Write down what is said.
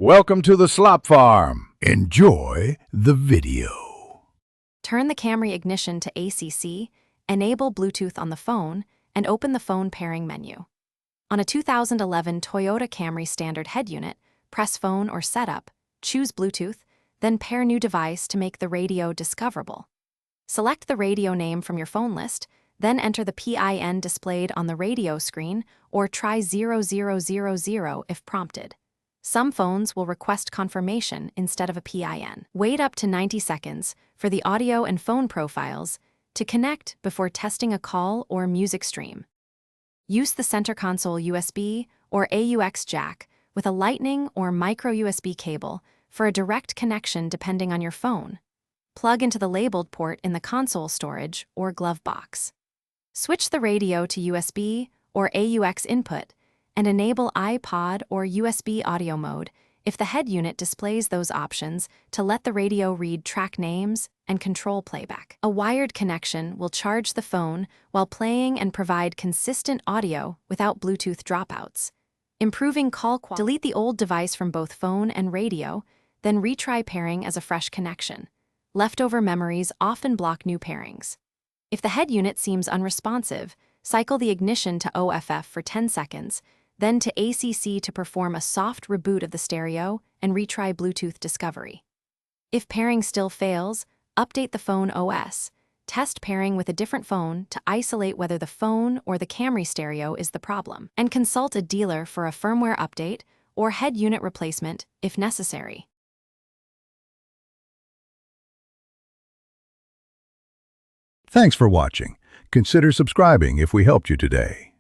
Welcome to the Slop Farm. Enjoy the video. Turn the Camry ignition to ACC, enable Bluetooth on the phone, and open the phone pairing menu. On a 2011 Toyota Camry standard head unit, press Phone or Setup, choose Bluetooth, then pair new device to make the radio discoverable. Select the radio name from your phone list, then enter the PIN displayed on the radio screen or try 0000 if prompted. Some phones will request confirmation instead of a PIN. Wait up to 90 seconds for the audio and phone profiles to connect before testing a call or music stream. Use the center console USB or AUX jack with a Lightning or micro USB cable for a direct connection depending on your phone. Plug into the labeled port in the console storage or glove box. Switch the radio to USB or AUX input and enable iPod or USB audio mode if the head unit displays those options to let the radio read track names and control playback. A wired connection will charge the phone while playing and provide consistent audio without Bluetooth dropouts. Improving call quality. Delete the old device from both phone and radio, then retry pairing as a fresh connection. Leftover memories often block new pairings. If the head unit seems unresponsive, cycle the ignition to OFF for 10 seconds, then to ACC to perform a soft reboot of the stereo and retry Bluetooth discovery. If pairing still fails, update the phone OS. Test pairing with a different phone to isolate whether the phone or the Camry stereo is the problem, and consult a dealer for a firmware update or head unit replacement if necessary. Thanks for watching. Consider subscribing if we helped you today.